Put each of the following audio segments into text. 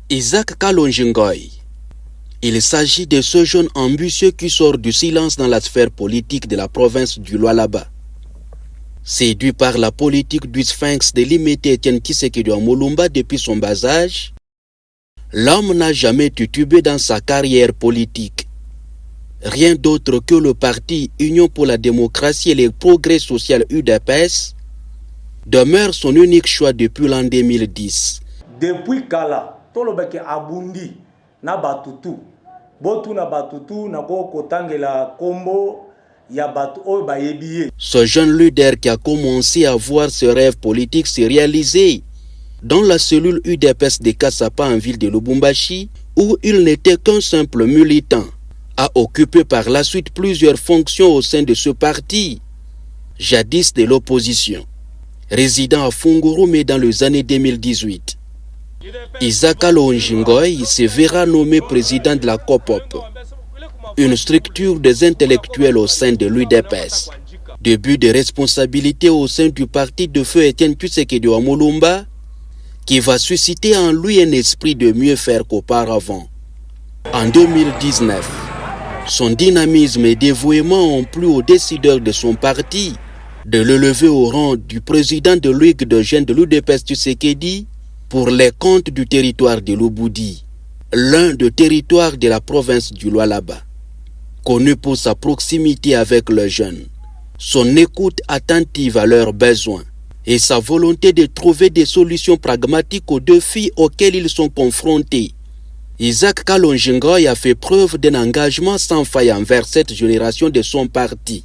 Isaac Kalonjingoy. Il s'agit de ce jeune ambitieux qui sort du silence dans la sphère politique de la province du Lualaba. Séduit par la politique du sphinx de l'imité Etienne Tshisekedi Mulumba depuis son bas âge, l'homme n'a jamais titubé dans sa carrière politique. Rien d'autre que le parti Union pour la démocratie et le progrès social UDPS demeure son unique choix depuis l'an 2010. Depuis Kala, tolobeke abundi na batutu. Botu na batutu na kotangela kombo ya batu o bayebiye. Ce jeune leader qui a commencé à voir ses rêves politiques se réaliser dans la cellule UDPS de Kassapa en ville de Lubumbashi, où il n'était qu'un simple militant, a occupé par la suite plusieurs fonctions au sein de ce parti, jadis de l'opposition. Résident à Fungurume dans les années 2018, Isaac Kalonjingoy se verra nommé président de la COPOP, une structure des intellectuels au sein de l'UDPS. Début de responsabilité au sein du parti de feu Etienne Tshisekedi Mulumba, qui va susciter en lui un esprit de mieux faire qu'auparavant. En 2019, son dynamisme et dévouement ont plu aux décideurs de son parti de le lever au rang du président de Ligue de jeunes de l'UDPS Tshisekedi pour les comptes du territoire de Lubudi, l'un des territoires de la province du Lualaba. Connu pour sa proximité avec les jeunes, son écoute attentive à leurs besoins et sa volonté de trouver des solutions pragmatiques aux défis auxquels ils sont confrontés, Isaac Kalonjingoy a fait preuve d'un engagement sans faille envers cette génération de son parti.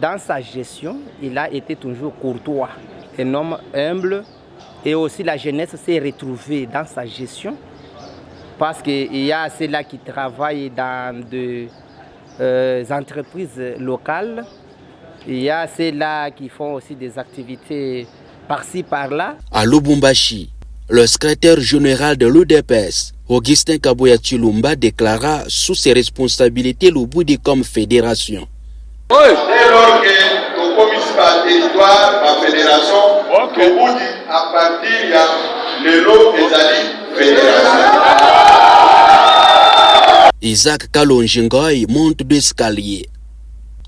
Dans sa gestion, il a été toujours courtois, un homme humble, et aussi la jeunesse s'est retrouvée dans sa gestion, parce qu'il y a ceux-là qui travaillent dans des entreprises locales, il y a ceux-là qui font aussi des activités par-ci, par-là. À Lubumbashi, le secrétaire général de l'UDPS, Augustin Kabuya Chilumba, déclara sous ses responsabilités Lubudi comme fédération. Dès lors que nous commissions par territoire, par fédération, Lubudi à partir de l'eau et la fédération. Isaac Kalonjingoy monte d'escalier.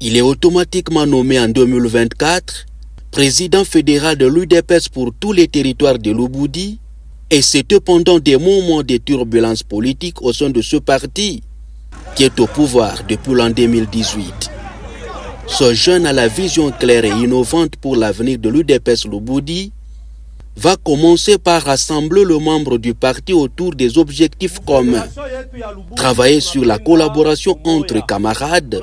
Il est automatiquement nommé en 2024 président fédéral de l'UDPS pour tous les territoires de Lubudi, et c'est pendant des moments de turbulence politique au sein de ce parti qui est au pouvoir depuis l'an 2018. Ce jeune à la vision claire et innovante pour l'avenir de l'UDPS Lubudi va commencer par rassembler les membres du parti autour des objectifs communs, travailler sur la collaboration entre camarades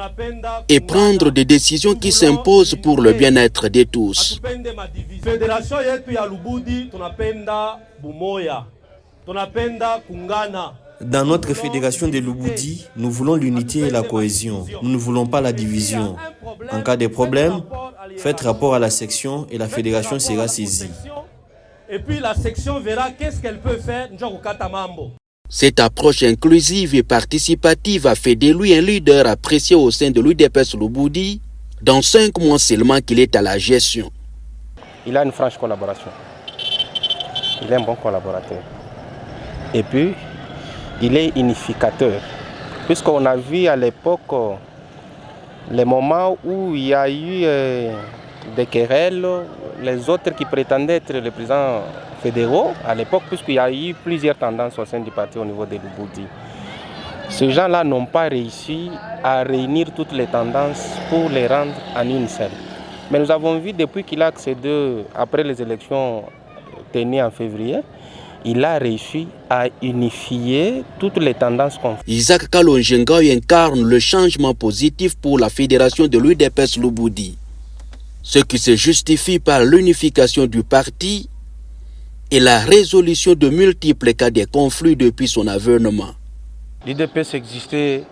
et prendre des décisions qui s'imposent pour le bien-être de tous. Dans notre fédération de Lubudi, nous voulons l'unité et la cohésion. Nous ne voulons pas la division. En cas de problème, faites rapport à la section et la fédération sera saisie. Et puis la section verra qu'est-ce qu'elle peut faire. Cette approche inclusive et participative a fait de lui un leader apprécié au sein de l'UDPS Lubudi dans 5 mois seulement qu'il est à la gestion. Il a une franche collaboration. Il est un bon collaborateur. Et puis, il est unificateur. Puisqu'on a vu à l'époque les moments où il y a eu des querelles, les autres qui prétendaient être les présidents fédéraux à l'époque, puisqu'il y a eu plusieurs tendances au sein du parti au niveau de Lubudi. Ces gens-là n'ont pas réussi à réunir toutes les tendances pour les rendre en une seule. Mais nous avons vu depuis qu'il a accédé, après les élections tenues en février, il a réussi à unifier toutes les tendances confondues. Isaac Kalonjingoy incarne le changement positif pour la fédération de l'UDPS Lubudi, ce qui se justifie par l'unification du parti et la résolution de multiples cas de conflits depuis son avènement. L'UDPS existait,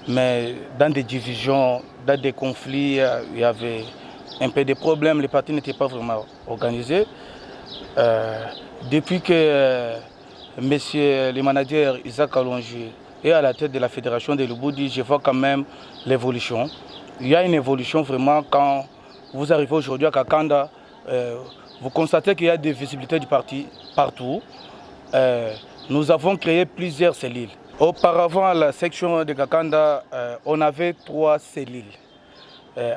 mais dans des divisions, dans des conflits, il y avait un peu de problèmes, les partis n'étaient pas vraiment organisés. Depuis que monsieur le manager Isaac Kalonji est à la tête de la fédération de Lubudi, je vois quand même l'évolution. Il y a une évolution vraiment quand vous arrivez aujourd'hui à Kakanda, vous constatez qu'il y a des visibilités du parti partout. nous avons créé plusieurs cellules. Auparavant, à la section de Kakanda, on avait 3 cellules.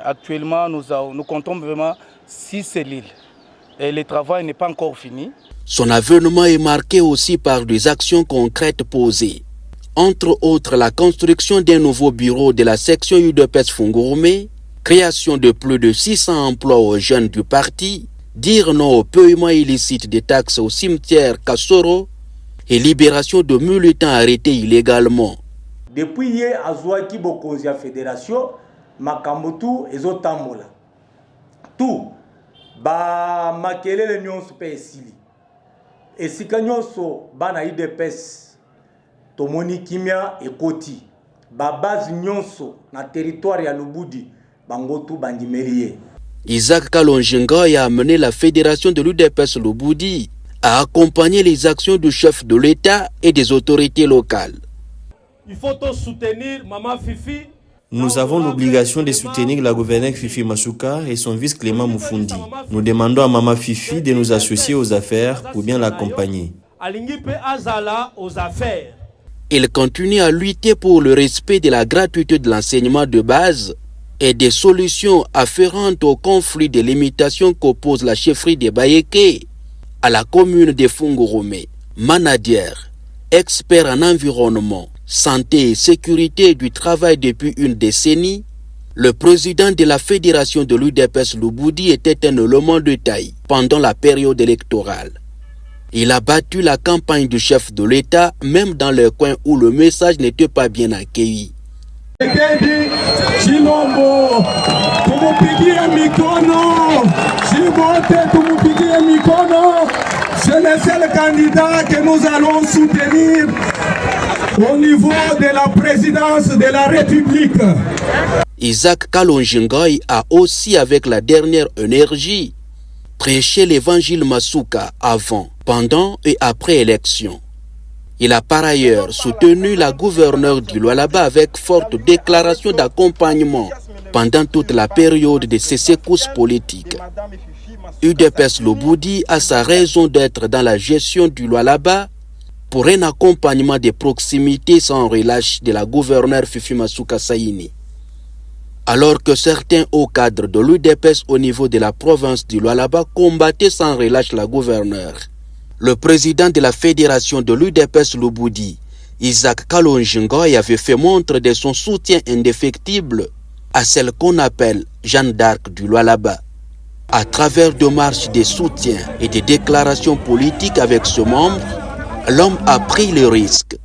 Actuellement, nous comptons vraiment 6 cellules. Et le travail n'est pas encore fini. Son avènement est marqué aussi par des actions concrètes posées. Entre autres, la construction d'un nouveau bureau de la section UDPS Fungurumé, création de plus de 600 emplois aux jeunes du parti, dire non au paiement illicite des taxes au cimetière Kassoro et libération de militants arrêtés illégalement. Depuis hier, Azouaki Bokonzia Fédération, Makambutu et Zotambola. Tout, ba makelele nyonso pe esili. Esika nyonso bana UDPS tomoni kimia ekoti. Ba base nyonso na territoire ya Lubudi bangotu bandimerie. Isaac Kalonjinga a amené la fédération de l'UDPS Lubudi à accompagner les actions du chef de l'État et des autorités locales. Il faut soutenir Maman Fifi. Nous avons l'obligation de soutenir la gouverneure Fifi Masuka et son vice Clément Moufundi. Nous demandons à Maman Fifi de nous associer aux affaires pour bien l'accompagner. Il continue à lutter pour le respect de la gratuité de l'enseignement de base et des solutions afférentes au conflit de limitation qu'oppose la chefferie de Bayeke à la commune de Fungurumé. Manadière, expert en environnement, santé et sécurité du travail depuis une décennie, le président de la fédération de l'UDPS Lubudi était un élément de taille pendant la période électorale. Il a battu la campagne du chef de l'État même dans les coins où le message n'était pas bien accueilli. C'est le seul candidat que nous allons soutenir au niveau de la présidence de la République. Isaac Kalonjingoy a aussi, avec la dernière énergie, prêché l'évangile Masuka avant, pendant et après élection. Il a par ailleurs soutenu la gouverneure du Lualaba avec forte déclaration d'accompagnement pendant toute la période de ses secousses politiques. UDPS Lubudi a sa raison d'être dans la gestion du Lualaba pour un accompagnement de proximité sans relâche de la gouverneure Fifi Masuka Saini. Alors que certains hauts cadres de l'UDPS au niveau de la province du Lualaba combattaient sans relâche la gouverneure, le président de la fédération de l'UDPS Lubudi, Isaac Kalonjingoy, avait fait montre de son soutien indéfectible à celle qu'on appelle Jeanne d'Arc du Lualaba. À travers de marches de soutien et des déclarations politiques avec ce membre, l'homme a pris le risque.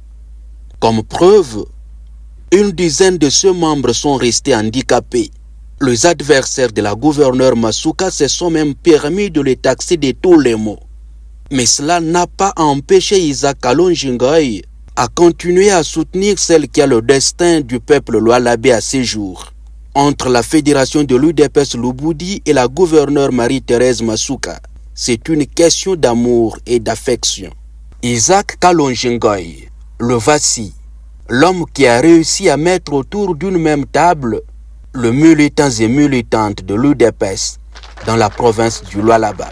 Comme preuve, une dizaine de ses membres sont restés handicapés. Les adversaires de la gouverneure Masuka se sont même permis de les taxer de tous les maux. Mais cela n'a pas empêché Isaac Kalonjingoy à continuer à soutenir celle qui a le destin du peuple lualabé à ses jours. Entre la fédération de l'UDPS Lubudi et la gouverneure Marie-Thérèse Masuka, c'est une question d'amour et d'affection. Isaac Kalonjingoy, le voici, l'homme qui a réussi à mettre autour d'une même table les militants et militantes de l'UDPS dans la province du Lualaba.